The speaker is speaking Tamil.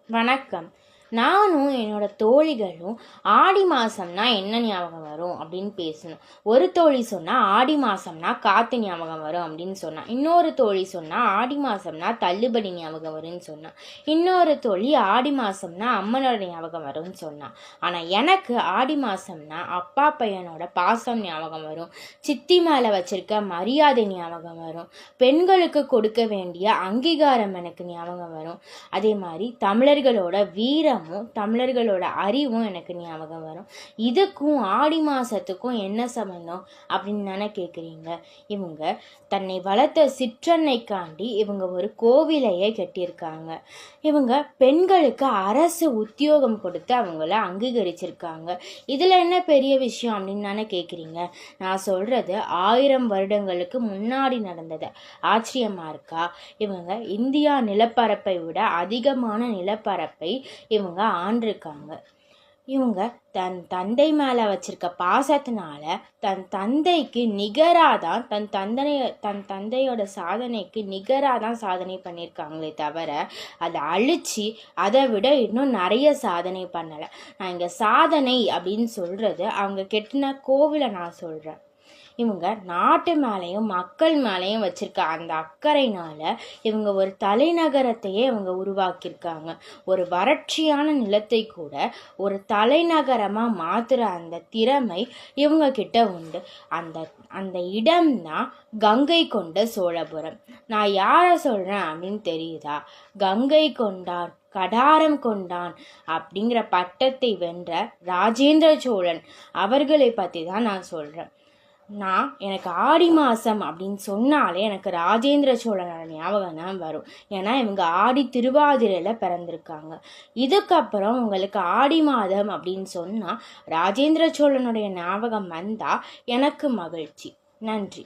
வணக்கம். நானும் என்னோட தோழிகளும் ஆடி மாதம்னா என்ன ஞாபகம் வரும் அப்படின்னு பேசணும். ஒரு தோழி சொன்னால் ஆடி மாதம்னா காற்று ஞாபகம் வரும் அப்படின்னு சொன்னான். இன்னொரு தோழி சொன்னால் ஆடி மாதம்னா தள்ளுபடி ஞாபகம் வரும்னு சொன்னான். இன்னொரு தோழி ஆடி மாதம்னா அம்மனோட ஞாபகம் வரும்னு சொன்னான். ஆனால் எனக்கு ஆடி மாதம்னா அப்பா பையனோட பாசம் ஞாபகம் வரும். சித்தி மேலே வச்சிருக்க மரியாதை ஞாபகம் வரும். பெண்களுக்கு கொடுக்க வேண்டிய அங்கீகாரம் எனக்கு ஞாபகம் வரும். அதே மாதிரி தமிழர்களோட வீரமும் தமிழர்களோட அறிவும் எனக்கு ஞாபகம் வரும். இதுக்கும் ஆடி மாசத்துக்கும் என்ன சம்பந்தம் அப்படின்னு தானே கேட்குறீங்க. இவங்க தன்னை வளர்த்த சிற்றன்னைக்காண்டி இவங்க ஒரு கோவிலையே கட்டியிருக்காங்க. இவங்க பெண்களுக்கு அரசு உத்தியோகம் கொடுத்து அவங்கள அங்கீகரிச்சிருக்காங்க. இதில் என்ன பெரிய விஷயம் அப்படின்னு தானே கேட்குறீங்க. நான் சொல்கிறது 1000 வருடங்களுக்கு முன்னாடி நடந்தது. ஆச்சரியமாக இருக்கா? இவங்க இந்தியா நிலப்பரப்பை விட அதிகமான நிலப்பரப்பை இவங்க ஆண்டிருக்காங்க. இவங்க தன் தந்தை மேலே வச்சிருக்க பாசத்தினால தன் தந்தைக்கு நிகராக தான் தன் தந்தையோட சாதனைக்கு நிகராக தான் சாதனை பண்ணியிருக்காங்களே தவிர அதை அழிச்சு அதை விட இன்னும் நிறைய சாதனை பண்ணலை. நான் இங்கே சாதனை அப்படின்னு சொல்கிறது அவங்க கெட்டின கோவிலை நான் சொல்கிறேன். இவங்க நாட்டு மேலேயும் மக்கள் மேலேயும் வச்சிருக்க அந்த அக்கறையினால இவங்க ஒரு தலைநகரத்தையே இவங்க உருவாக்கியிருக்காங்க. ஒரு வறட்சியான நிலத்தை கூட ஒரு தலைநகரமாக மாற்றுற அந்த திறமை இவங்க கிட்ட உண்டு. அந்த அந்த இடம்தான் கங்கை கொண்ட சோழபுரம். நான் யாரை சொல்கிறேன் அப்படின்னு தெரியுதா? கங்கை கொண்டான் கடாரம் கொண்டான் அப்படிங்கிற பட்டத்தை வென்ற ராஜேந்திர சோழன் அவர்களை பற்றி தான் நான் சொல்கிறேன். எனக்கு ஆடி மாதம் அப்படின்னு சொன்னாலே எனக்கு ராஜேந்திர சோழனோட ஞாபகம் தான் வரும். ஏன்னா இவங்க ஆடி திருவாதிரையில் பிறந்திருக்காங்க. இதுக்கப்புறம் உங்களுக்கு ஆடி மாதம் அப்படின்னு சொன்னால் ராஜேந்திர சோழனுடைய ஞாபகம் வந்தால் எனக்கு மகிழ்ச்சி. நன்றி.